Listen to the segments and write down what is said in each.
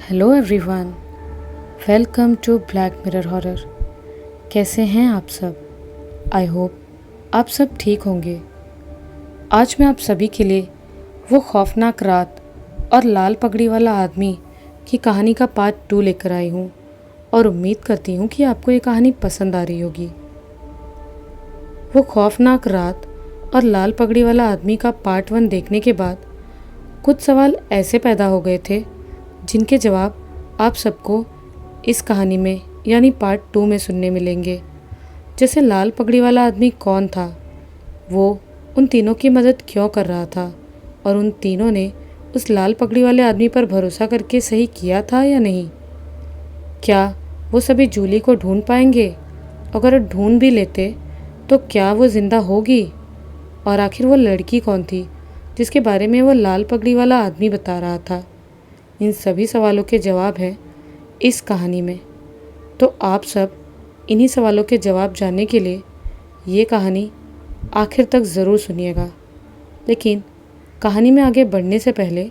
Hello everyone, welcome to black mirror horror. कैसे हैं आप सब? आई होप आप सब ठीक होंगे। आज मैं आप सभी के लिए वो खौफनाक रात और लाल पगड़ी वाला आदमी की कहानी का पार्ट 2 लेकर आई हूँ और उम्मीद करती हूँ कि आपको ये कहानी पसंद आ रही होगी। वो खौफनाक रात और लाल पगड़ी वाला आदमी का पार्ट 1 देखने के बाद कुछ सवाल ऐसे पैदा हो गए थे जिनके जवाब आप सबको इस कहानी में यानी पार्ट 2 में सुनने मिलेंगे। जैसे लाल पगड़ी वाला आदमी कौन था, वो उन तीनों की मदद क्यों कर रहा था और उन तीनों ने उस लाल पगड़ी वाले आदमी पर भरोसा करके सही किया था या नहीं। क्या वो सभी जूली को ढूंढ पाएंगे? अगर ढूंढ भी लेते तो क्या वो जिंदा होगी? और आखिर वो लड़की कौन थी जिसके बारे में वो लाल पगड़ी वाला आदमी बता रहा था? इन सभी सवालों के जवाब हैं इस कहानी में। तो आप सब इन्हीं सवालों के जवाब जानने के लिए ये कहानी आखिर तक ज़रूर सुनिएगा। लेकिन कहानी में आगे बढ़ने से पहले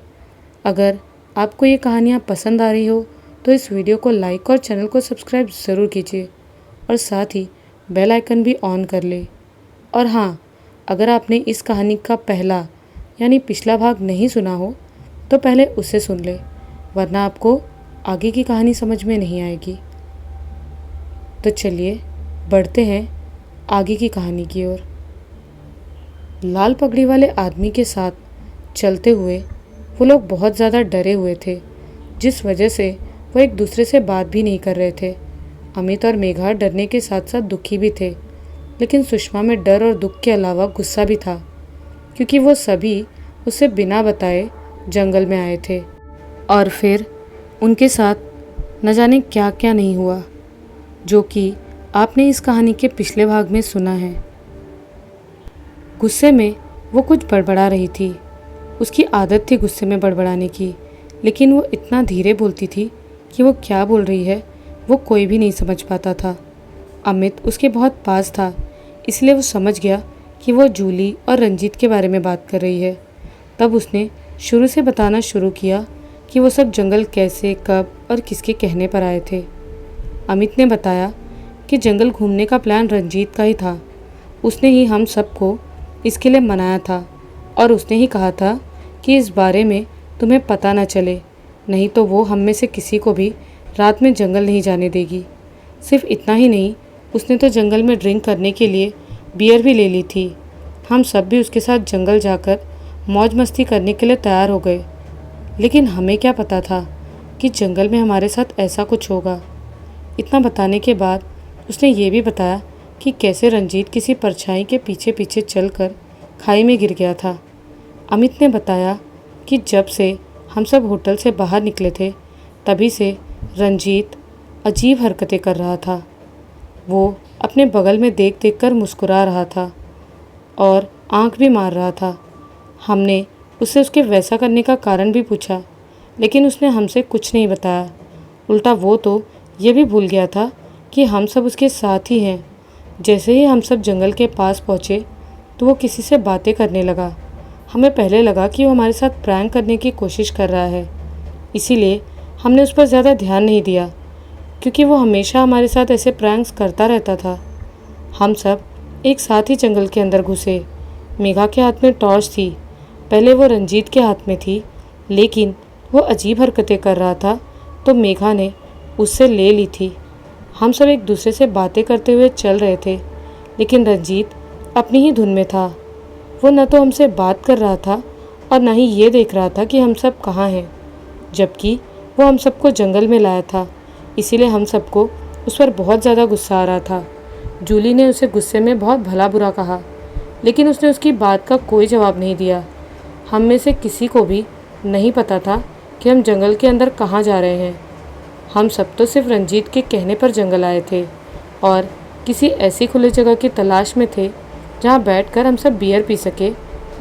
अगर आपको ये कहानियाँ पसंद आ रही हो तो इस वीडियो को लाइक और चैनल को सब्सक्राइब ज़रूर कीजिए और साथ ही बेल आइकन भी ऑन कर ले। और हाँ, अगर आपने इस कहानी का पहला यानी पिछला भाग नहीं सुना हो तो पहले उसे सुन ले, वरना आपको आगे की कहानी समझ में नहीं आएगी। तो चलिए बढ़ते हैं आगे की कहानी की ओर। लाल पगड़ी वाले आदमी के साथ चलते हुए वो लोग बहुत ज़्यादा डरे हुए थे, जिस वजह से वो एक दूसरे से बात भी नहीं कर रहे थे। अमित और मेघा डरने के साथ साथ दुखी भी थे, लेकिन सुषमा में डर और दुख के अलावा गुस्सा भी था, क्योंकि वो सभी उसे बिना बताए जंगल में आए थे और फिर उनके साथ न जाने क्या क्या नहीं हुआ, जो कि आपने इस कहानी के पिछले भाग में सुना है। गुस्से में वो कुछ बड़बड़ा रही थी। उसकी आदत थी गुस्से में बड़बड़ाने की, लेकिन वो इतना धीरे बोलती थी कि वो क्या बोल रही है वो कोई भी नहीं समझ पाता था। अमित उसके बहुत पास था, इसलिए वो समझ गया कि वो जूली और रंजीत के बारे में बात कर रही है। तब उसने शुरू से बताना शुरू किया कि वो सब जंगल कैसे, कब और किसके कहने पर आए थे। अमित ने बताया कि जंगल घूमने का प्लान रंजीत का ही था। उसने ही हम सबको इसके लिए मनाया था और उसने ही कहा था कि इस बारे में तुम्हें पता न चले, नहीं तो वो हम में से किसी को भी रात में जंगल नहीं जाने देगी। सिर्फ इतना ही नहीं, उसने तो जंगल में ड्रिंक करने के लिए बियर भी ले ली थी। हम सब भी उसके साथ जंगल जाकर मौज मस्ती करने के लिए तैयार हो गए, लेकिन हमें क्या पता था कि जंगल में हमारे साथ ऐसा कुछ होगा। इतना बताने के बाद उसने ये भी बताया कि कैसे रंजीत किसी परछाई के पीछे पीछे चलकर खाई में गिर गया था। अमित ने बताया कि जब से हम सब होटल से बाहर निकले थे तभी से रंजीत अजीब हरकतें कर रहा था। वो अपने बगल में देख देख कर मुस्कुरा रहा था और आंख भी मार रहा था। हमने उससे उसके वैसा करने का कारण भी पूछा, लेकिन उसने हमसे कुछ नहीं बताया। उल्टा वो तो ये भी भूल गया था कि हम सब उसके साथ ही हैं। जैसे ही हम सब जंगल के पास पहुँचे तो वो किसी से बातें करने लगा। हमें पहले लगा कि वो हमारे साथ प्रैंक करने की कोशिश कर रहा है, इसीलिए हमने उस पर ज़्यादा ध्यान नहीं दिया, क्योंकि वो हमेशा हमारे साथ ऐसे प्रैंक्स करता रहता था। हम सब एक साथ ही जंगल के अंदर घुसे। मेघा के हाथ में टॉर्च थी। पहले वो रंजीत के हाथ में थी, लेकिन वो अजीब हरकतें कर रहा था तो मेघा ने उससे ले ली थी। हम सब एक दूसरे से बातें करते हुए चल रहे थे, लेकिन रंजीत अपनी ही धुन में था। वो न तो हमसे बात कर रहा था और न ही ये देख रहा था कि हम सब कहाँ हैं, जबकि वो हम सबको जंगल में लाया था। इसीलिए हम सबको उस पर बहुत ज़्यादा गुस्सा आ रहा था। जूली ने उसे गुस्से में बहुत भला बुरा कहा, लेकिन उसने उसकी बात का कोई जवाब नहीं दिया। हम में से किसी को भी नहीं पता था कि हम जंगल के अंदर कहाँ जा रहे हैं। हम सब तो सिर्फ रंजीत के कहने पर जंगल आए थे और किसी ऐसी खुली जगह की तलाश में थे जहाँ बैठकर हम सब बियर पी सके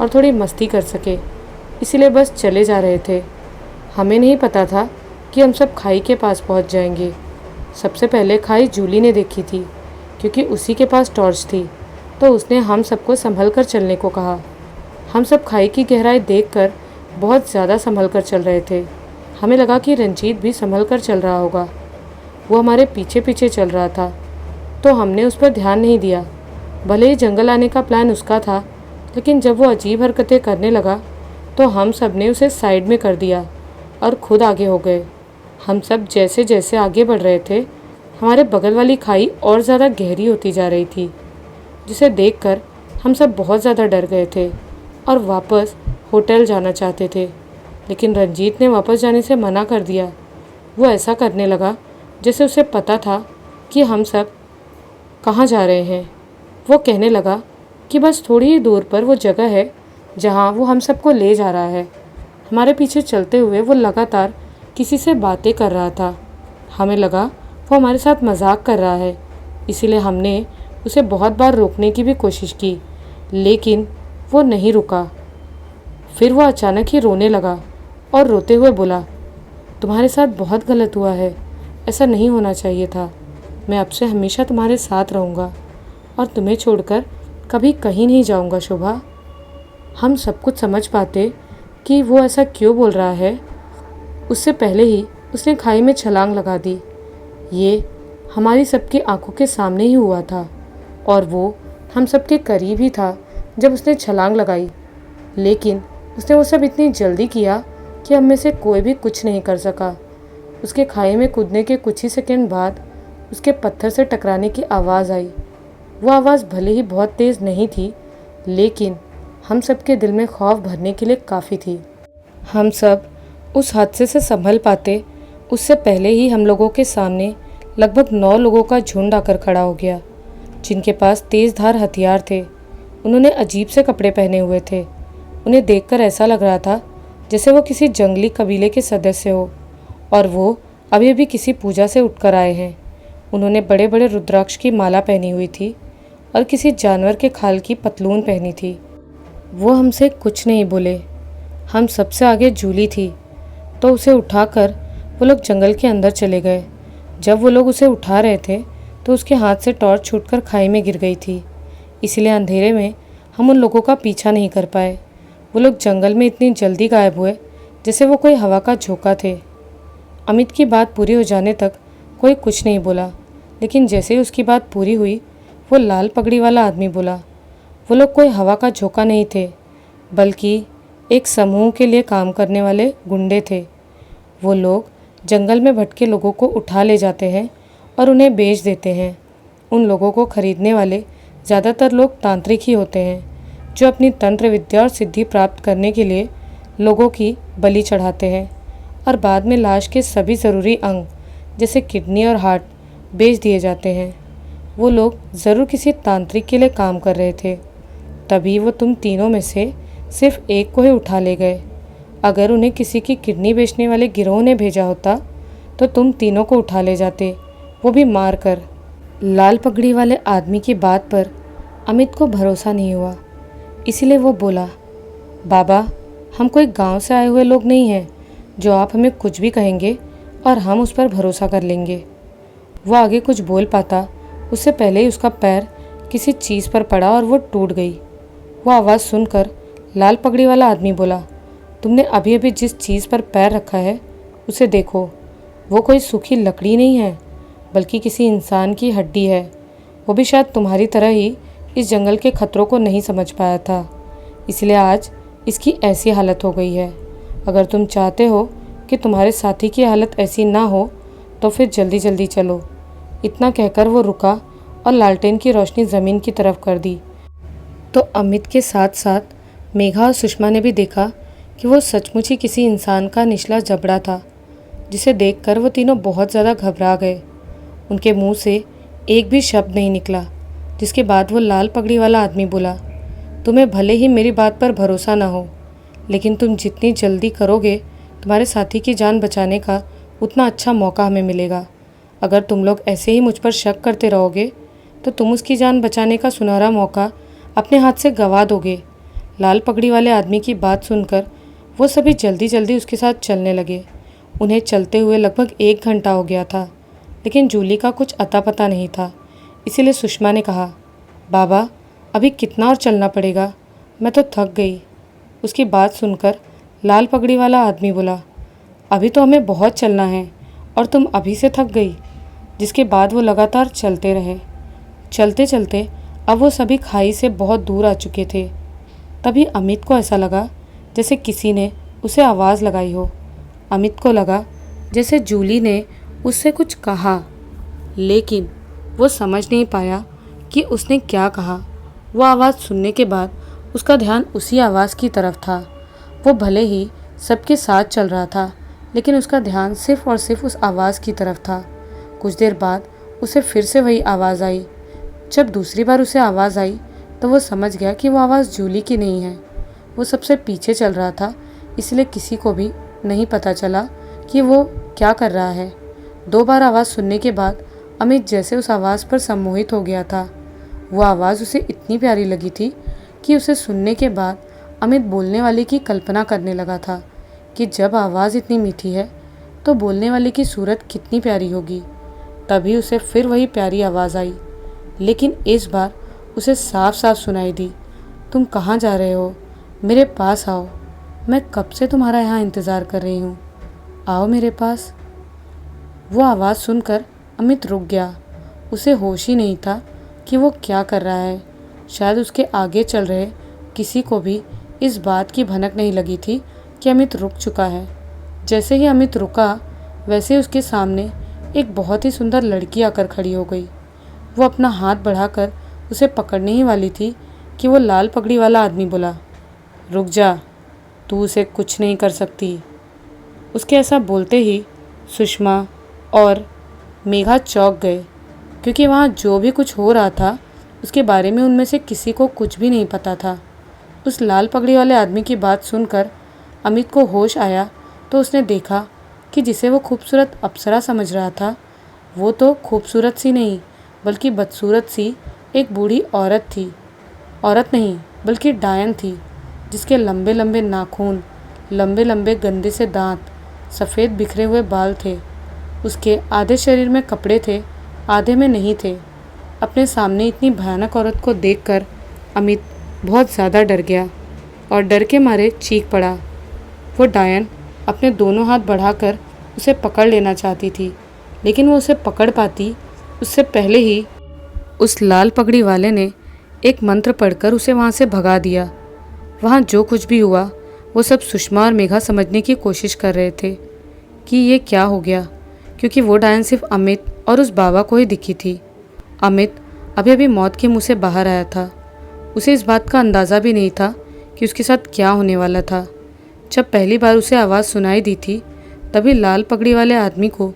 और थोड़ी मस्ती कर सके, इसीलिए बस चले जा रहे थे। हमें नहीं पता था कि हम सब खाई के पास पहुँच जाएंगे। सबसे पहले खाई जूली ने देखी थी, क्योंकि उसी के पास टॉर्च थी, तो उसने हम सबको संभल कर चलने को कहा। हम सब खाई की गहराई देखकर बहुत ज़्यादा संभल कर चल रहे थे। हमें लगा कि रंजीत भी संभल कर चल रहा होगा। वो हमारे पीछे पीछे चल रहा था, तो हमने उस पर ध्यान नहीं दिया। भले ही जंगल आने का प्लान उसका था, लेकिन जब वो अजीब हरकतें करने लगा तो हम सब ने उसे साइड में कर दिया और खुद आगे हो गए। हम सब जैसे जैसे आगे बढ़ रहे थे, हमारे बगल वाली खाई और ज़्यादा गहरी होती जा रही थी, जिसे देखकर हम सब बहुत ज़्यादा डर गए थे और वापस होटल जाना चाहते थे। लेकिन रंजीत ने वापस जाने से मना कर दिया। वो ऐसा करने लगा जैसे उसे पता था कि हम सब कहाँ जा रहे हैं। वो कहने लगा कि बस थोड़ी ही दूर पर वो जगह है जहाँ वो हम सबको ले जा रहा है। हमारे पीछे चलते हुए वो लगातार किसी से बातें कर रहा था। हमें लगा वो हमारे साथ मजाक कर रहा है, इसीलिए हमने उसे बहुत बार रोकने की भी कोशिश की, लेकिन वो नहीं रुका। फिर वो अचानक ही रोने लगा और रोते हुए बोला, तुम्हारे साथ बहुत गलत हुआ है, ऐसा नहीं होना चाहिए था। मैं अब से हमेशा तुम्हारे साथ रहूँगा और तुम्हें छोड़कर कभी कहीं नहीं जाऊँगा शोभा। हम सब कुछ समझ पाते कि वो ऐसा क्यों बोल रहा है, उससे पहले ही उसने खाई में छलांग लगा दी। ये हमारी सबकी आंखों के सामने ही हुआ था और वो हम सबके करीब ही था जब उसने छलांग लगाई। लेकिन उसने वो सब इतनी जल्दी किया कि हम में से कोई भी कुछ नहीं कर सका। उसके खाई में कूदने के कुछ ही सेकंड बाद उसके पत्थर से टकराने की आवाज़ आई। वो आवाज़ भले ही बहुत तेज़ नहीं थी, लेकिन हम सबके दिल में खौफ भरने के लिए काफ़ी थी। हम सब उस हादसे से संभल पाते उससे पहले ही हम लोगों के सामने लगभग 9 लोगों का झुंड आकर खड़ा हो गया, जिनके पास तेज़ धार हथियार थे। उन्होंने अजीब से कपड़े पहने हुए थे। उन्हें देखकर ऐसा लग रहा था जैसे वो किसी जंगली कबीले के सदस्य हो और वो अभी अभी किसी पूजा से उठकर आए हैं। उन्होंने बड़े बड़े रुद्राक्ष की माला पहनी हुई थी और किसी जानवर के खाल की पतलून पहनी थी। वो हमसे कुछ नहीं बोले। हम सबसे आगे जूली थी, तो उसे उठाकर वो लोग जंगल के अंदर चले गए। जब वो लोग उसे उठा रहे थे तो उसके हाथ से टॉर्च छूटकर खाई में गिर गई थी, इसलिए अंधेरे में हम उन लोगों का पीछा नहीं कर पाए। वो लोग जंगल में इतनी जल्दी गायब हुए जैसे वो कोई हवा का झोंका थे। अमित की बात पूरी हो जाने तक कोई कुछ नहीं बोला, लेकिन जैसे ही उसकी बात पूरी हुई वो लाल पगड़ी वाला आदमी बोला। वो लोग कोई हवा का झोंका नहीं थे, बल्कि एक समूह के लिए काम करने वाले गुंडे थे। वो लोग जंगल में भटके लोगों को उठा ले जाते हैं और उन्हें बेच देते हैं। उन लोगों को खरीदने वाले ज़्यादातर लोग तांत्रिक ही होते हैं, जो अपनी तंत्र विद्या और सिद्धि प्राप्त करने के लिए लोगों की बलि चढ़ाते हैं और बाद में लाश के सभी ज़रूरी अंग जैसे किडनी और हार्ट बेच दिए जाते हैं। वो लोग ज़रूर किसी तांत्रिक के लिए काम कर रहे थे, तभी वो तुम तीनों में से सिर्फ एक को ही उठा ले गए। अगर उन्हें किसी की किडनी बेचने वाले गिरोह ने भेजा होता तो तुम तीनों को उठा ले जाते, वो भी मार कर। लाल पगड़ी वाले आदमी की बात पर अमित को भरोसा नहीं हुआ, इसीलिए वो बोला, बाबा हम कोई गांव से आए हुए लोग नहीं हैं जो आप हमें कुछ भी कहेंगे और हम उस पर भरोसा कर लेंगे। वो आगे कुछ बोल पाता उससे पहले ही उसका पैर किसी चीज़ पर पड़ा और वो टूट गई। वो आवाज़ सुनकर लाल पगड़ी वाला आदमी बोला, तुमने अभी अभी जिस चीज़ पर पैर रखा है उसे देखो। वो कोई सूखी लकड़ी नहीं है, बल्कि किसी इंसान की हड्डी है। वो भी शायद तुम्हारी तरह ही इस जंगल के खतरों को नहीं समझ पाया था, इसलिए आज इसकी ऐसी हालत हो गई है। अगर तुम चाहते हो कि तुम्हारे साथी की हालत ऐसी ना हो तो फिर जल्दी जल्दी चलो। इतना कहकर वो रुका और लालटेन की रोशनी ज़मीन की तरफ कर दी। तो अमित के साथ साथ मेघा और सुषमा ने भी देखा कि वो सचमुच ही किसी इंसान का निचला जबड़ा था, जिसे देखकर वो तीनों बहुत ज़्यादा घबरा गए। उनके मुंह से एक भी शब्द नहीं निकला, जिसके बाद वो लाल पगड़ी वाला आदमी बोला, तुम्हें भले ही मेरी बात पर भरोसा ना हो, लेकिन तुम जितनी जल्दी करोगे तुम्हारे साथी की जान बचाने का उतना अच्छा मौका हमें मिलेगा। अगर तुम लोग ऐसे ही मुझ पर शक करते रहोगे तो तुम उसकी जान बचाने का सुनहरा मौका अपने हाथ से गंवा दोगे। लाल पगड़ी वाले आदमी की बात सुनकर वो सभी जल्दी जल्दी उसके साथ चलने लगे। उन्हें चलते हुए लगभग 1 घंटा हो गया था, लेकिन जूली का कुछ अता पता नहीं था। इसीलिए सुषमा ने कहा, बाबा अभी कितना और चलना पड़ेगा, मैं तो थक गई। उसकी बात सुनकर लाल पगड़ी वाला आदमी बोला, अभी तो हमें बहुत चलना है और तुम अभी से थक गई। जिसके बाद वो लगातार चलते रहे। चलते चलते अब वो सभी खाई से बहुत दूर आ चुके थे। तभी अमित को ऐसा लगा जैसे किसी ने उसे आवाज़ लगाई हो। अमित को लगा जैसे जूली ने उससे कुछ कहा, लेकिन वो समझ नहीं पाया कि उसने क्या कहा। वो आवाज़ सुनने के बाद उसका ध्यान उसी आवाज़ की तरफ था। वो भले ही सबके साथ चल रहा था, लेकिन उसका ध्यान सिर्फ और सिर्फ उस आवाज़ की तरफ था। कुछ देर बाद उसे फिर से वही आवाज़ आई। जब दूसरी बार उसे आवाज़ आई तो वो समझ गया कि वो आवाज़ जूली की नहीं है। वो सबसे पीछे चल रहा था, इसलिए किसी को भी नहीं पता चला कि वो क्या कर रहा है। 2 बार आवाज़ सुनने के बाद अमित जैसे उस आवाज़ पर सम्मोहित हो गया था। वो आवाज़ उसे इतनी प्यारी लगी थी कि उसे सुनने के बाद अमित बोलने वाले की कल्पना करने लगा था कि जब आवाज़ इतनी मीठी है तो बोलने वाले की सूरत कितनी प्यारी होगी। तभी उसे फिर वही प्यारी आवाज़ आई, लेकिन इस बार उसे साफ साफ सुनाई दी। तुम कहाँ जा रहे हो? मेरे पास आओ। मैं कब से तुम्हारा यहाँ इंतज़ार कर रही हूँ। आओ मेरे पास। वो आवाज़ सुनकर अमित रुक गया। उसे होश ही नहीं था कि वो क्या कर रहा है। शायद उसके आगे चल रहे किसी को भी इस बात की भनक नहीं लगी थी कि अमित रुक चुका है। जैसे ही अमित रुका, वैसे ही उसके सामने एक बहुत ही सुंदर लड़की आकर खड़ी हो गई। वो अपना हाथ बढ़ाकर उसे पकड़ने ही वाली थी कि वो लाल पगड़ी वाला आदमी बोला, रुक जा, तू उसे कुछ नहीं कर सकती। उसके ऐसा बोलते ही सुषमा और मेघा चौंक गए, क्योंकि वहाँ जो भी कुछ हो रहा था उसके बारे में उनमें से किसी को कुछ भी नहीं पता था। उस लाल पगड़ी वाले आदमी की बात सुनकर अमित को होश आया तो उसने देखा कि जिसे वो खूबसूरत अप्सरा समझ रहा था, वो तो खूबसूरत सी नहीं बल्कि बदसूरत सी एक बूढ़ी औरत थी। औरत नहीं बल्कि डायन थी, जिसके लंबे लंबे नाखून, लंबे लंबे गंदे से दांत, सफ़ेद बिखरे हुए बाल थे। उसके आधे शरीर में कपड़े थे, आधे में नहीं थे। अपने सामने इतनी भयानक औरत को देखकर अमित बहुत ज़्यादा डर गया और डर के मारे चीख पड़ा। वो डायन अपने दोनों हाथ बढ़ाकर उसे पकड़ लेना चाहती थी, लेकिन वो उसे पकड़ पाती उससे पहले ही उस लाल पगड़ी वाले ने एक मंत्र पढ़कर उसे वहाँ से भगा दिया। वहाँ जो कुछ भी हुआ वो सब सुषमा और मेघा समझने की कोशिश कर रहे थे कि ये क्या हो गया, क्योंकि वो डायन सिर्फ अमित और उस बाबा को ही दिखी थी। अमित अभी अभी मौत के मुंह से बाहर आया था। उसे इस बात का अंदाज़ा भी नहीं था कि उसके साथ क्या होने वाला था। जब पहली बार उसे आवाज़ सुनाई दी थी, तभी लाल पगड़ी वाले आदमी को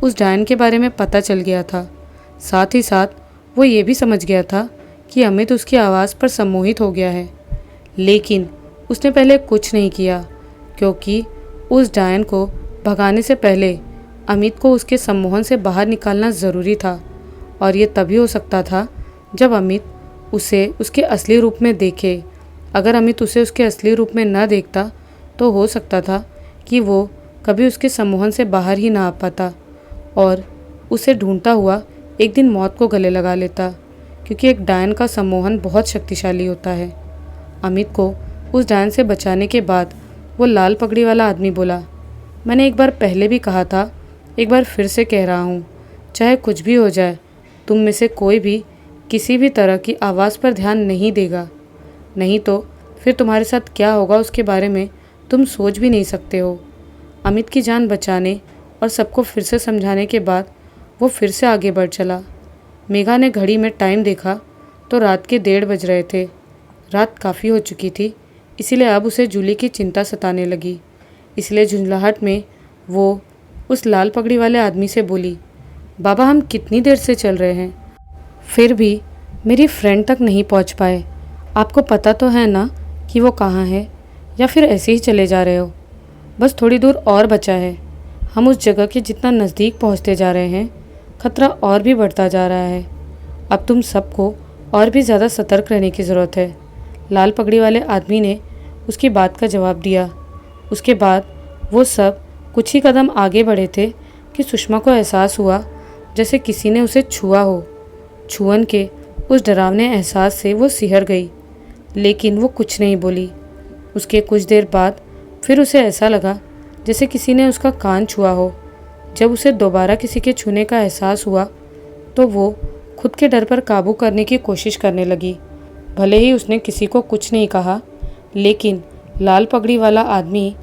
उस डायन के बारे में पता चल गया था। साथ ही साथ वो ये भी समझ गया था कि अमित उसकी आवाज़ पर सम्मोहित हो गया है, लेकिन उसने पहले कुछ नहीं किया, क्योंकि उस डायन को भगाने से पहले अमित को उसके सम्मोहन से बाहर निकालना ज़रूरी था। और ये तभी हो सकता था जब अमित उसे उसके असली रूप में देखे। अगर अमित उसे उसके असली रूप में न देखता तो हो सकता था कि वो कभी उसके सम्मोहन से बाहर ही ना आ पाता और उसे ढूंढता हुआ एक दिन मौत को गले लगा लेता, क्योंकि एक डायन का सम्मोहन बहुत शक्तिशाली होता है। अमित को उस डायन से बचाने के बाद वो लाल पगड़ी वाला आदमी बोला, मैंने एक बार पहले भी कहा था, एक बार फिर से कह रहा हूँ, चाहे कुछ भी हो जाए, तुम में से कोई भी किसी भी तरह की आवाज़ पर ध्यान नहीं देगा, नहीं तो फिर तुम्हारे साथ क्या होगा उसके बारे में तुम सोच भी नहीं सकते हो। अमित की जान बचाने और सबको फिर से समझाने के बाद वो फिर से आगे बढ़ चला। मेघा ने घड़ी में टाइम देखा तो रात के 1:30 बज रहे थे। रात काफ़ी हो चुकी थी, इसीलिए अब उसे जूली की चिंता सताने लगी। इसलिए झुंझलाहट में वो उस लाल पगड़ी वाले आदमी से बोली, बाबा हम कितनी देर से चल रहे हैं, फिर भी मेरी फ्रेंड तक नहीं पहुंच पाए। आपको पता तो है ना कि वो कहाँ है, या फिर ऐसे ही चले जा रहे हो? बस थोड़ी दूर और बचा है। हम उस जगह के जितना नज़दीक पहुंचते जा रहे हैं, खतरा और भी बढ़ता जा रहा है। अब तुम सबको और भी ज़्यादा सतर्क रहने की ज़रूरत है। लाल पगड़ी वाले आदमी ने उसकी बात का जवाब दिया। उसके बाद वो सब कुछ ही कदम आगे बढ़े थे कि सुषमा को एहसास हुआ जैसे किसी ने उसे छुआ हो। छुअन के उस डरावने एहसास से वो सिहर गई, लेकिन वो कुछ नहीं बोली। उसके कुछ देर बाद फिर उसे ऐसा लगा जैसे किसी ने उसका कान छुआ हो। जब उसे दोबारा किसी के छूने का एहसास हुआ तो वो खुद के डर पर काबू करने की कोशिश करने लगी। भले ही उसने किसी को कुछ नहीं कहा, लेकिन लाल पगड़ी वाला आदमी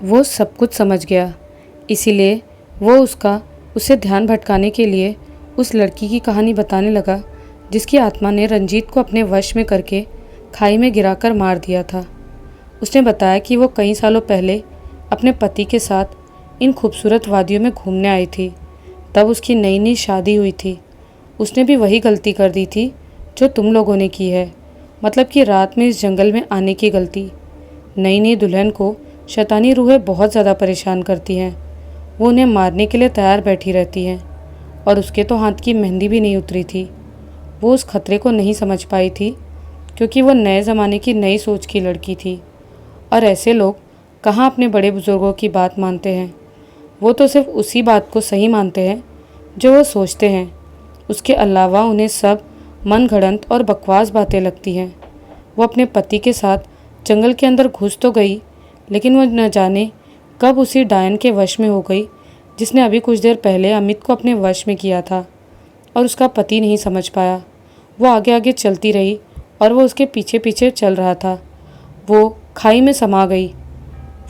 वो सब कुछ समझ गया। इसीलिए वो उसे ध्यान भटकाने के लिए उस लड़की की कहानी बताने लगा जिसकी आत्मा ने रंजीत को अपने वश में करके खाई में गिराकर मार दिया था। उसने बताया कि वो कई सालों पहले अपने पति के साथ इन खूबसूरत वादियों में घूमने आई थी। तब उसकी नई नई शादी हुई थी। उसने भी वही गलती कर दी थी जो तुम लोगों ने की है, मतलब कि रात में इस जंगल में आने की गलती। नई नई दुल्हन को शैतानी रूहें बहुत ज़्यादा परेशान करती हैं। वो उन्हें मारने के लिए तैयार बैठी रहती हैं और उसके तो हाथ की मेहंदी भी नहीं उतरी थी। वो उस खतरे को नहीं समझ पाई थी क्योंकि वो नए ज़माने की नई सोच की लड़की थी और ऐसे लोग कहाँ अपने बड़े बुजुर्गों की बात मानते हैं। वो तो सिर्फ उसी बात को सही मानते हैं जो वो सोचते हैं। उसके अलावा उन्हें सब मनगढ़ंत और बकवास बातें लगती हैं। वो अपने पति के साथ जंगल के अंदर घुस तो गई, लेकिन वो न जाने कब उसी डायन के वश में हो गई जिसने अभी कुछ देर पहले अमित को अपने वश में किया था और उसका पति नहीं समझ पाया। वो आगे आगे चलती रही और वो उसके पीछे पीछे चल रहा था। वो खाई में समा गई।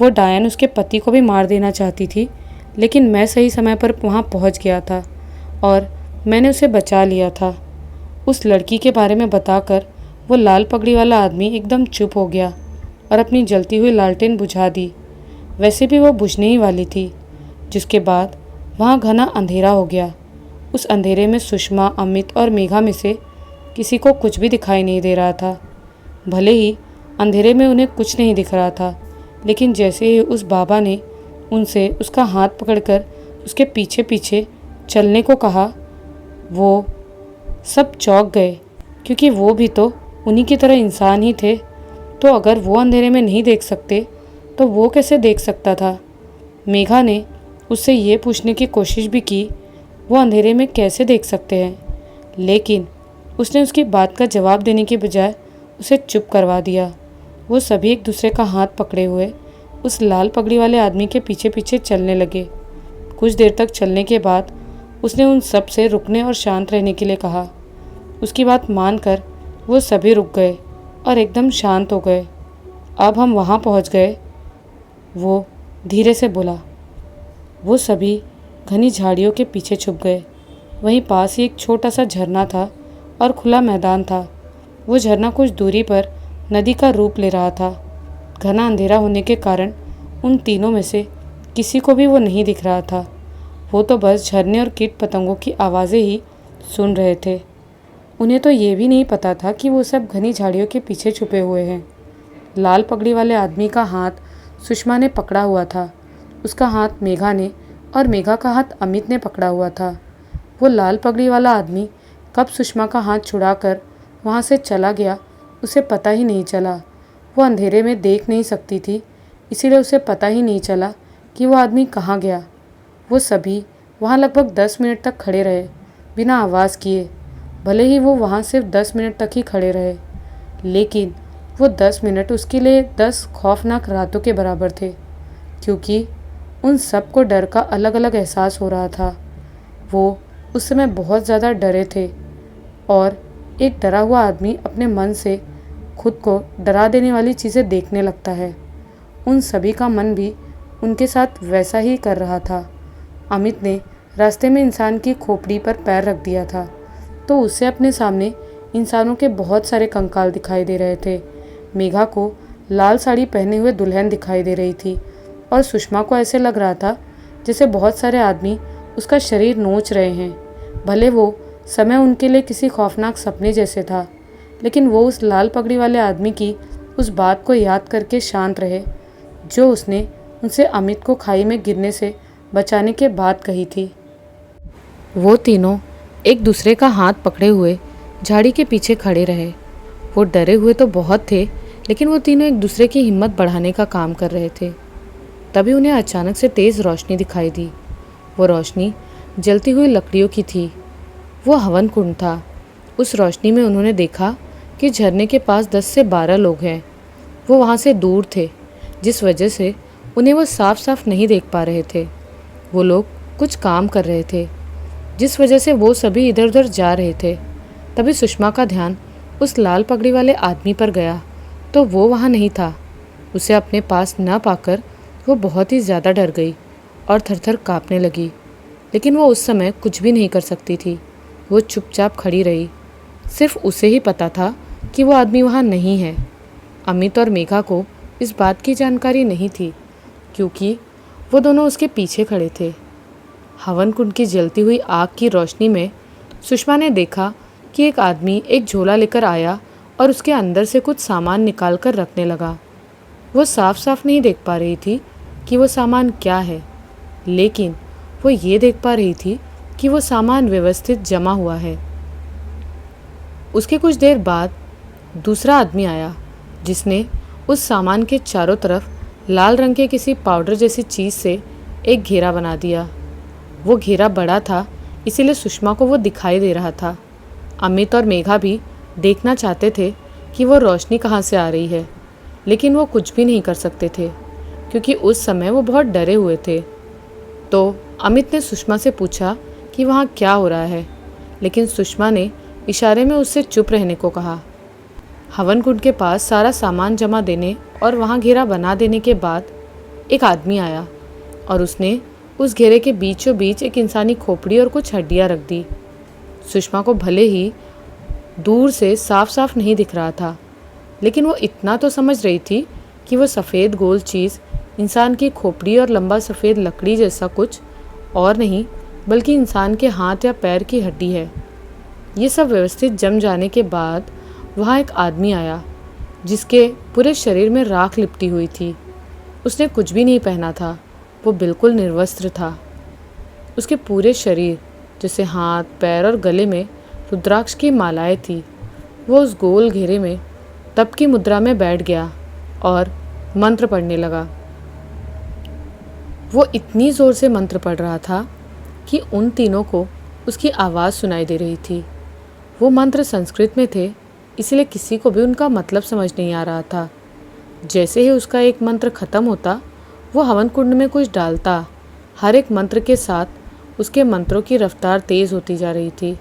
वो डायन उसके पति को भी मार देना चाहती थी, लेकिन मैं सही समय पर वहाँ पहुँच गया था और मैंने उसे बचा लिया था। उस लड़की के बारे में बताकर वो लाल पगड़ी वाला आदमी एकदम चुप हो गया और अपनी जलती हुई लालटेन बुझा दी। वैसे भी वो बुझने ही वाली थी। जिसके बाद वहाँ घना अंधेरा हो गया। उस अंधेरे में सुषमा, अमित और मेघा में से किसी को कुछ भी दिखाई नहीं दे रहा था। भले ही अंधेरे में उन्हें कुछ नहीं दिख रहा था, लेकिन जैसे ही उस बाबा ने उनसे उसका हाथ पकड़कर उसके पीछे पीछे चलने को कहा, वो सब चौंक गए क्योंकि वो भी तो उन्हीं की तरह इंसान ही थे। तो अगर वो अंधेरे में नहीं देख सकते तो वो कैसे देख सकता था? मेघा ने उससे ये पूछने की कोशिश भी की, वो अंधेरे में कैसे देख सकते हैं, लेकिन उसने उसकी बात का जवाब देने के बजाय उसे चुप करवा दिया। वो सभी एक दूसरे का हाथ पकड़े हुए उस लाल पगड़ी वाले आदमी के पीछे पीछे चलने लगे। कुछ देर तक चलने के बाद उसने उन सब से रुकने और शांत रहने के लिए कहा। उसकी बात मानकर वो सभी रुक गए और एकदम शांत हो गए। अब हम वहाँ पहुँच गए, वो धीरे से बोला। वो सभी घनी झाड़ियों के पीछे छुप गए। वहीं पास ही एक छोटा सा झरना था और खुला मैदान था। वो झरना कुछ दूरी पर नदी का रूप ले रहा था। घना अंधेरा होने के कारण उन तीनों में से किसी को भी वो नहीं दिख रहा था। वो तो बस झरने और कीट पतंगों की आवाज़ें ही सुन रहे थे। उन्हें तो ये भी नहीं पता था कि वो सब घनी झाड़ियों के पीछे छुपे हुए हैं। लाल पगड़ी वाले आदमी का हाथ सुषमा ने पकड़ा हुआ था, उसका हाथ मेघा ने और मेघा का हाथ अमित ने पकड़ा हुआ था। वो लाल पगड़ी वाला आदमी कब सुषमा का हाथ छुड़ाकर वहाँ से चला गया उसे पता ही नहीं चला। वो अंधेरे में देख नहीं सकती थी, इसीलिए उसे पता ही नहीं चला कि वो आदमी कहाँ गया। वो सभी वहाँ लगभग 10 मिनट तक खड़े रहे बिना आवाज़ किए। भले ही वो वहाँ सिर्फ 10 मिनट तक ही खड़े रहे, लेकिन वो 10 मिनट उसके लिए 10 खौफनाक रातों के बराबर थे, क्योंकि उन सब को डर का अलग अलग एहसास हो रहा था। वो उस समय बहुत ज़्यादा डरे थे और एक डरा हुआ आदमी अपने मन से खुद को डरा देने वाली चीज़ें देखने लगता है। उन सभी का मन भी उनके साथ वैसा ही कर रहा था। अमित ने रास्ते में इंसान की खोपड़ी पर पैर रख दिया था तो उसे अपने सामने इंसानों के बहुत सारे कंकाल दिखाई दे रहे थे। मेघा को लाल साड़ी पहने हुए दुल्हन दिखाई दे रही थी और सुषमा को ऐसे लग रहा था जैसे बहुत सारे आदमी उसका शरीर नोच रहे हैं। भले वो समय उनके लिए किसी खौफनाक सपने जैसे था, लेकिन वो उस लाल पगड़ी वाले आदमी की उस बात को याद करके शांत रहे जो उसने उनसे अमित को खाई में गिरने से बचाने के बाद कही थी। वो तीनों एक दूसरे का हाथ पकड़े हुए झाड़ी के पीछे खड़े रहे। वो डरे हुए तो बहुत थे, लेकिन वो तीनों एक दूसरे की हिम्मत बढ़ाने का काम कर रहे थे। तभी उन्हें अचानक से तेज़ रोशनी दिखाई दी। वो रोशनी जलती हुई लकड़ियों की थी। वो हवन कुंड था। उस रोशनी में उन्होंने देखा कि झरने के पास 10 से 12 लोग हैं। वो वहाँ से दूर थे, जिस वजह से उन्हें वो साफ साफ नहीं देख पा रहे थे। वो लोग कुछ काम कर रहे थे जिस वजह से वो सभी इधर उधर जा रहे थे। तभी सुषमा का ध्यान उस लाल पगड़ी वाले आदमी पर गया तो वो वहाँ नहीं था। उसे अपने पास न पाकर वो बहुत ही ज़्यादा डर गई और थरथर काँपने लगी, लेकिन वो उस समय कुछ भी नहीं कर सकती थी। वो चुपचाप खड़ी रही। सिर्फ उसे ही पता था कि वो आदमी वहाँ नहीं है। अमित और मेघा को इस बात की जानकारी नहीं थी क्योंकि वो दोनों उसके पीछे खड़े थे। हवन कुंड की जलती हुई आग की रोशनी में सुषमा ने देखा कि एक आदमी एक झोला लेकर आया और उसके अंदर से कुछ सामान निकाल कर रखने लगा। वो साफ साफ नहीं देख पा रही थी कि वो सामान क्या है, लेकिन वो ये देख पा रही थी कि वो सामान व्यवस्थित जमा हुआ है। उसके कुछ देर बाद दूसरा आदमी आया जिसने उस सामान के चारों तरफ लाल रंग के किसी पाउडर जैसी चीज़ से एक घेरा बना दिया। वो घेरा बड़ा था, इसीलिए सुषमा को वो दिखाई दे रहा था। अमित और मेघा भी देखना चाहते थे कि वो रोशनी कहाँ से आ रही है, लेकिन वो कुछ भी नहीं कर सकते थे क्योंकि उस समय वो बहुत डरे हुए थे। तो अमित ने सुषमा से पूछा कि वहाँ क्या हो रहा है, लेकिन सुषमा ने इशारे में उससे चुप रहने को कहा। हवन कुंड के पास सारा सामान जमा देने और वहाँ घेरा बना देने के बाद एक आदमी आया और उसने उस घेरे के बीचों बीच एक इंसानी खोपड़ी और कुछ हड्डियाँ रख दी। सुषमा को भले ही दूर से साफ साफ नहीं दिख रहा था, लेकिन वो इतना तो समझ रही थी कि वो सफ़ेद गोल चीज़ इंसान की खोपड़ी और लंबा सफ़ेद लकड़ी जैसा कुछ और नहीं बल्कि इंसान के हाथ या पैर की हड्डी है। ये सब व्यवस्थित जम जाने के बाद वहाँ एक आदमी आया जिसके पूरे शरीर में राख लिपटी हुई थी। उसने कुछ भी नहीं पहना था, वो बिल्कुल निर्वस्त्र था। उसके पूरे शरीर जैसे हाथ, पैर और गले में रुद्राक्ष की मालाएं थी। वो उस गोल घेरे में तप की मुद्रा में बैठ गया और मंत्र पढ़ने लगा। वो इतनी ज़ोर से मंत्र पढ़ रहा था कि उन तीनों को उसकी आवाज़ सुनाई दे रही थी। वो मंत्र संस्कृत में थे, इसलिए किसी को भी उनका मतलब समझ नहीं आ रहा था। जैसे ही उसका एक मंत्र ख़त्म होता, वो हवन कुंड में कुछ डालता। हर एक मंत्र के साथ उसके मंत्रों की रफ्तार तेज़ होती जा रही थी।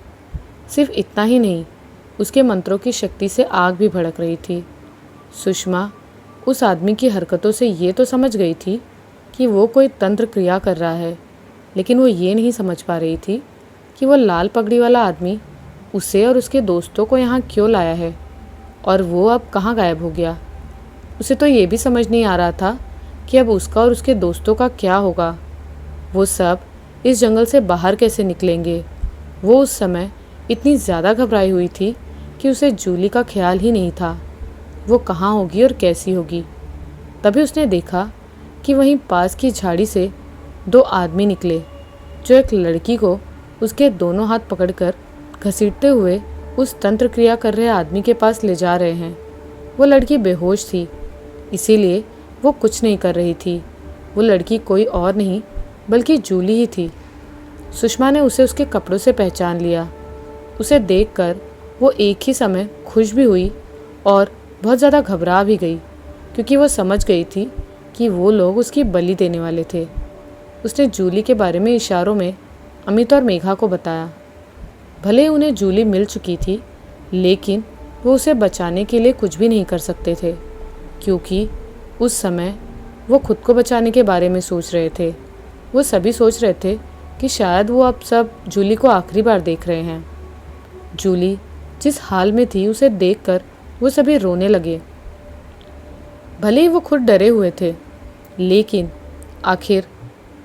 सिर्फ इतना ही नहीं, उसके मंत्रों की शक्ति से आग भी भड़क रही थी। सुषमा उस आदमी की हरकतों से ये तो समझ गई थी कि वो कोई तंत्र क्रिया कर रहा है, लेकिन वो ये नहीं समझ पा रही थी कि वो लाल पगड़ी वाला आदमी उसे और उसके दोस्तों को यहाँ क्यों लाया है और वो अब कहाँ गायब हो गया। उसे तो ये भी समझ नहीं आ रहा था कि अब उसका और उसके दोस्तों का क्या होगा। वो सब इस जंगल से बाहर कैसे निकलेंगे। वो उस समय इतनी ज़्यादा घबराई हुई थी कि उसे जूली का ख्याल ही नहीं था, वो कहाँ होगी और कैसी होगी। तभी उसने देखा कि वहीं पास की झाड़ी से दो आदमी निकले जो एक लड़की को उसके दोनों हाथ पकड़कर घसीटते हुए उस तंत्र क्रिया कर रहे आदमी के पास ले जा रहे हैं। वो लड़की बेहोश थी, इसीलिए वो कुछ नहीं कर रही थी। वो लड़की कोई और नहीं बल्कि जूली ही थी। सुषमा ने उसे उसके कपड़ों से पहचान लिया। उसे देखकर वो एक ही समय खुश भी हुई और बहुत ज़्यादा घबरा भी गई, क्योंकि वो समझ गई थी कि वो लोग उसकी बलि देने वाले थे। उसने जूली के बारे में इशारों में अमित और मेघा को बताया। भले ही उन्हें जूली मिल चुकी थी, लेकिन वो उसे बचाने के लिए कुछ भी नहीं कर सकते थे, क्योंकि उस समय वो खुद को बचाने के बारे में सोच रहे थे। वो सभी सोच रहे थे कि शायद वो अब सब जूली को आखिरी बार देख रहे हैं। जूली जिस हाल में थी उसे देखकर वो सभी रोने लगे। भले ही वो खुद डरे हुए थे, लेकिन आखिर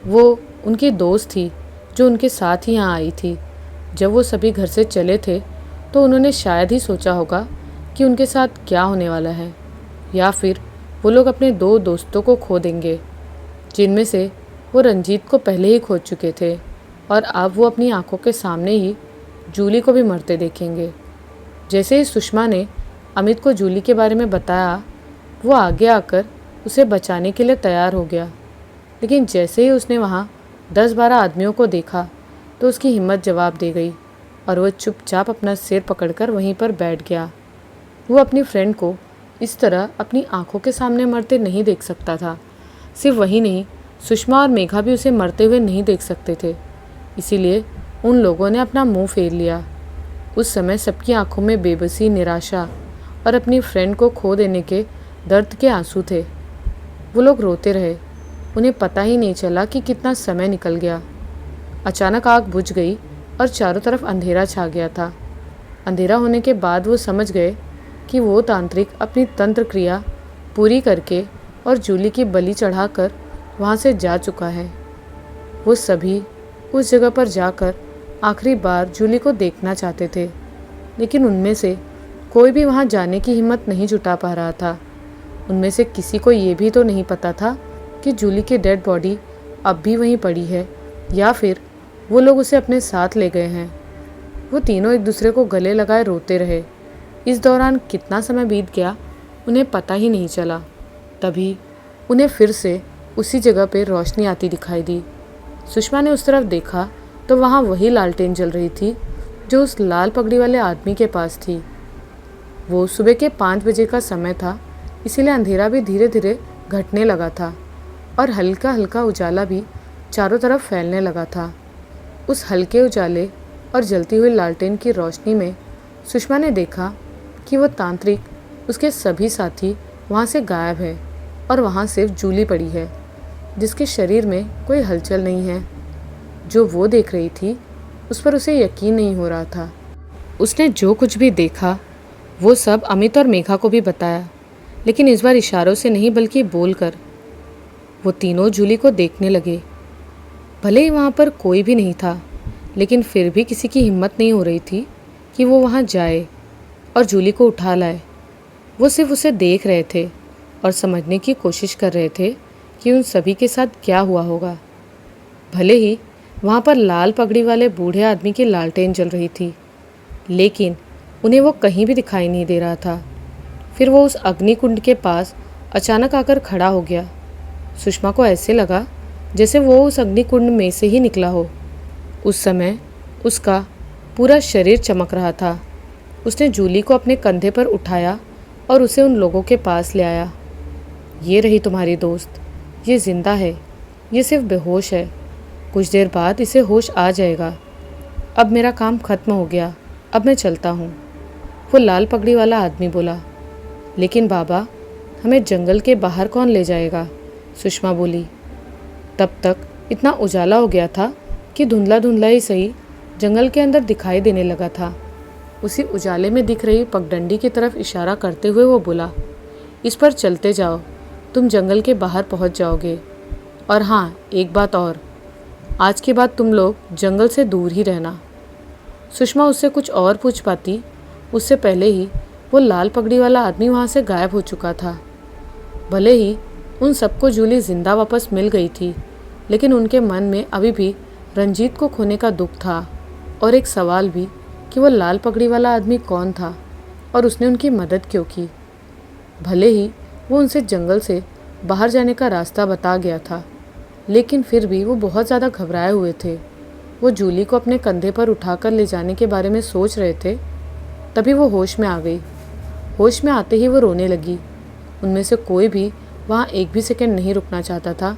वो उनकी दोस्त थी जो उनके साथ ही यहाँ आई थी। जब वो सभी घर से चले थे तो उन्होंने शायद ही सोचा होगा कि उनके साथ क्या होने वाला है, या फिर वो लोग अपने दो दोस्तों को खो देंगे, जिनमें से वो रंजीत को पहले ही खो चुके थे और अब वो अपनी आंखों के सामने ही जूली को भी मरते देखेंगे। जैसे ही सुषमा ने अमित को जूली के बारे में बताया, वो आगे आकर उसे बचाने के लिए तैयार हो गया, लेकिन जैसे ही उसने वहाँ 10-12 आदमियों को देखा तो उसकी हिम्मत जवाब दे गई और वह चुपचाप अपना सिर पकड़कर वहीं पर बैठ गया। वो अपनी फ्रेंड को इस तरह अपनी आंखों के सामने मरते नहीं देख सकता था, सिर्फ वही नहीं, सुषमा और मेघा भी उसे मरते हुए नहीं देख सकते थे, इसीलिए उन लोगों ने अपना मुंह फेर लिया। उस समय सबकी आंखों में बेबसी, निराशा और अपनी फ्रेंड को खो देने के दर्द के आंसू थे। वो लोग रोते रहे, उन्हें पता ही नहीं चला कि कितना समय निकल गया। अचानक आग बुझ गई और चारों तरफ अंधेरा छा गया था। अंधेरा होने के बाद वो समझ गए कि वो तांत्रिक अपनी तंत्र क्रिया पूरी करके और जूली की बलि चढ़ाकर वहाँ से जा चुका है। वो सभी उस जगह पर जाकर आखिरी बार जूली को देखना चाहते थे, लेकिन उनमें से कोई भी वहाँ जाने की हिम्मत नहीं जुटा पा रहा था। उनमें से किसी को ये भी तो नहीं पता था कि जूली की डेड बॉडी अब भी वहीं पड़ी है या फिर वो लोग उसे अपने साथ ले गए हैं। वो तीनों एक दूसरे को गले लगाए रोते रहे। इस दौरान कितना समय बीत गया उन्हें पता ही नहीं चला। तभी उन्हें फिर से उसी जगह पर रोशनी आती दिखाई दी। सुषमा ने उस तरफ देखा तो वहाँ वही लालटेन जल रही थी जो उस लाल पगड़ी वाले आदमी के पास थी। वो सुबह के 5 बजे का समय था, इसीलिए अंधेरा भी धीरे धीरे घटने लगा था और हल्का हल्का उजाला भी चारों तरफ फैलने लगा था। उस हल्के उजाले और जलती हुई लालटेन की रोशनी में सुषमा ने देखा कि वो तांत्रिक, उसके सभी साथी वहाँ से गायब है और वहाँ सिर्फ जूली पड़ी है, जिसके शरीर में कोई हलचल नहीं है। जो वो देख रही थी उस पर उसे यकीन नहीं हो रहा था। उसने जो कुछ भी देखा वो सब अमित और मेघा को भी बताया, लेकिन इस बार इशारों से नहीं बल्कि बोलकर। वो तीनों जूली को देखने लगे। भले ही वहाँ पर कोई भी नहीं था, लेकिन फिर भी किसी की हिम्मत नहीं हो रही थी कि वो वहाँ जाए और जूली को उठा लाए। वो सिर्फ उसे देख रहे थे और समझने की कोशिश कर रहे थे कि उन सभी के साथ क्या हुआ होगा। भले ही वहाँ पर लाल पगड़ी वाले बूढ़े आदमी की लालटेन जल रही थी, लेकिन उन्हें वो कहीं भी दिखाई नहीं दे रहा था। फिर वो उस अग्निकुंड के पास अचानक आकर खड़ा हो गया। सुषमा को ऐसे लगा जैसे वो उस अग्निकुंड में से ही निकला हो। उस समय उसका पूरा शरीर चमक रहा था। उसने जूली को अपने कंधे पर उठाया और उसे उन लोगों के पास ले आया। ये रही तुम्हारी दोस्त, ये जिंदा है, ये सिर्फ बेहोश है। कुछ देर बाद इसे होश आ जाएगा। अब मेरा काम खत्म हो गया, अब मैं चलता हूँ, वो लाल पगड़ी वाला आदमी बोला। लेकिन बाबा, हमें जंगल के बाहर कौन ले जाएगा? सुषमा बोली। तब तक इतना उजाला हो गया था कि धुंधला धुंधला ही सही जंगल के अंदर दिखाई देने लगा था। उसी उजाले में दिख रही पगडंडी की तरफ इशारा करते हुए वो बोला, इस पर चलते जाओ, तुम जंगल के बाहर पहुंच जाओगे। और हाँ, एक बात और, आज के बाद तुम लोग जंगल से दूर ही रहना। सुषमा उससे कुछ और पूछ पाती, उससे पहले ही वो लाल पगड़ी वाला आदमी वहाँ से गायब हो चुका था। भले ही उन सबको जूली जिंदा वापस मिल गई थी, लेकिन उनके मन में अभी भी रंजीत को खोने का दुख था और एक सवाल भी कि वो लाल पगड़ी वाला आदमी कौन था और उसने उनकी मदद क्यों की। भले ही वो उनसे जंगल से बाहर जाने का रास्ता बता गया था, लेकिन फिर भी वो बहुत ज़्यादा घबराए हुए थे। वो जूली को अपने कंधे पर उठाकर ले जाने के बारे में सोच रहे थे, तभी वो होश में आ गई। होश में आते ही वो रोने लगी। उनमें से कोई भी वहाँ एक भी सेकंड नहीं रुकना चाहता था,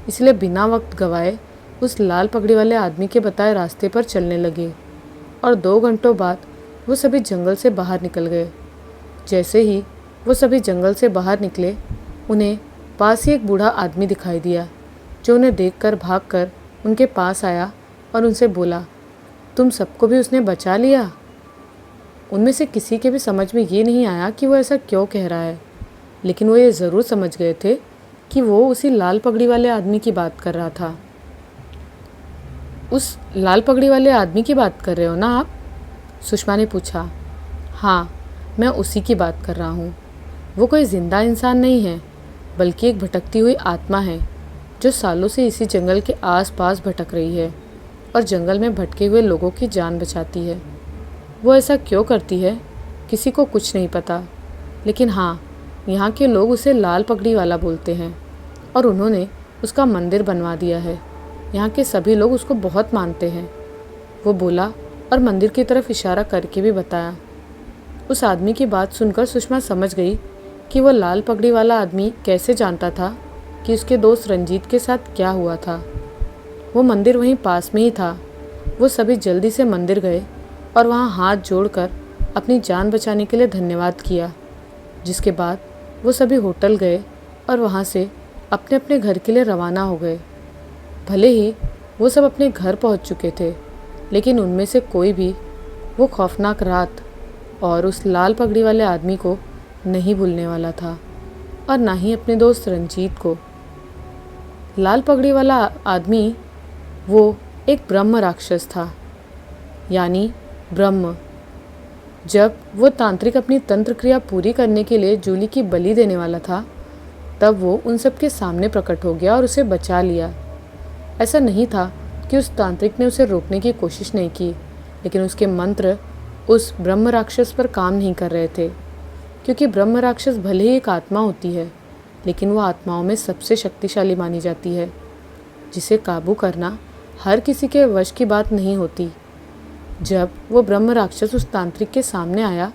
इसलिए बिना वक्त गवाए उस लाल पगड़ी वाले आदमी के बताए रास्ते पर चलने लगे और 2 घंटों बाद वो सभी जंगल से बाहर निकल गए। जैसे ही वो सभी जंगल से बाहर निकले, उन्हें पास ही एक बूढ़ा आदमी दिखाई दिया, जो उन्हें देखकर भागकर उनके पास आया और उनसे बोला, तुम सबको भी उसने बचा लिया? उनमें से किसी के भी समझ में ये नहीं आया कि वो ऐसा क्यों कह रहा है, लेकिन वो ये ज़रूर समझ गए थे कि वो उसी लाल पगड़ी वाले आदमी की बात कर रहा था। उस लाल पगड़ी वाले आदमी की बात कर रहे हो ना आप? सुषमा ने पूछा। हाँ, मैं उसी की बात कर रहा हूँ। वो कोई ज़िंदा इंसान नहीं है, बल्कि एक भटकती हुई आत्मा है जो सालों से इसी जंगल के आसपास भटक रही है और जंगल में भटके हुए लोगों की जान बचाती है। वो ऐसा क्यों करती है किसी को कुछ नहीं पता, लेकिन हाँ, यहाँ के लोग उसे लाल पगड़ी वाला बोलते हैं और उन्होंने उसका मंदिर बनवा दिया है। यहाँ के सभी लोग उसको बहुत मानते हैं, वो बोला और मंदिर की तरफ इशारा करके भी बताया। उस आदमी की बात सुनकर सुषमा समझ गई कि वो लाल पगड़ी वाला आदमी कैसे जानता था कि उसके दोस्त रंजीत के साथ क्या हुआ था। वो मंदिर वहीं पास में ही था। वो सभी जल्दी से मंदिर गए और वहाँ हाथ जोड़कर अपनी जान बचाने के लिए धन्यवाद किया। जिसके बाद वो सभी होटल गए और वहाँ से अपने अपने घर के लिए रवाना हो गए। भले ही वो सब अपने घर पहुँच चुके थे, लेकिन उनमें से कोई भी वो खौफनाक रात और उस लाल पगड़ी वाले आदमी को नहीं भूलने वाला था, और ना ही अपने दोस्त रंजीत को। लाल पगड़ी वाला आदमी वो एक ब्रह्म राक्षस था, यानी ब्रह्म। जब वो तांत्रिक अपनी तंत्र क्रिया पूरी करने के लिए जूली की बलि देने वाला था, तब वो उन सब के सामने प्रकट हो गया और उसे बचा लिया। ऐसा नहीं था कि उस तांत्रिक ने उसे रोकने की कोशिश नहीं की, लेकिन उसके मंत्र उस ब्रह्म राक्षस पर काम नहीं कर रहे थे, क्योंकि ब्रह्म राक्षस भले ही एक आत्मा होती है, लेकिन वो आत्माओं में सबसे शक्तिशाली मानी जाती है, जिसे काबू करना हर किसी के वश की बात नहीं होती। जब वो ब्रह्म राक्षस उस तांत्रिक के सामने आया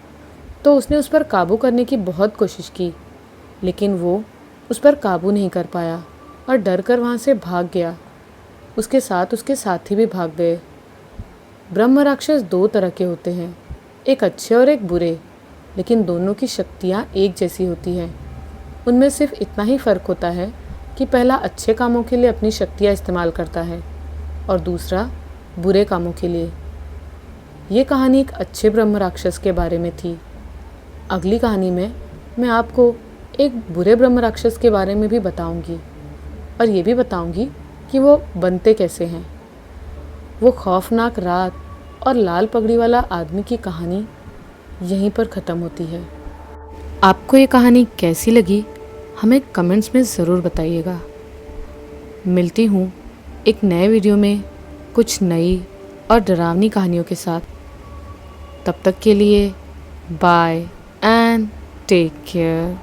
तो उसने उस पर काबू करने की बहुत कोशिश की, लेकिन वो उस पर काबू नहीं कर पाया और डर कर वहाँ से भाग गया। उसके साथ उसके साथी भी भाग गए। ब्रह्म राक्षस दो तरह के होते हैं, एक अच्छे और एक बुरे, लेकिन दोनों की शक्तियाँ एक जैसी होती हैं। उनमें सिर्फ इतना ही फ़र्क होता है कि पहला अच्छे कामों के लिए अपनी शक्तियाँ इस्तेमाल करता है और दूसरा बुरे कामों के लिए। ये कहानी एक अच्छे ब्रह्म राक्षस के बारे में थी। अगली कहानी में मैं आपको एक बुरे ब्रह्म राक्षस के बारे में भी बताऊंगी, और ये भी बताऊंगी कि वो बनते कैसे हैं। वो खौफनाक रात और लाल पगड़ी वाला आदमी की कहानी यहीं पर ख़त्म होती है। आपको ये कहानी कैसी लगी हमें कमेंट्स में ज़रूर बताइएगा। मिलती हूँ एक नए वीडियो में कुछ नई और डरावनी कहानियों के साथ। तब तक के लिए बाय एंड टेक केयर।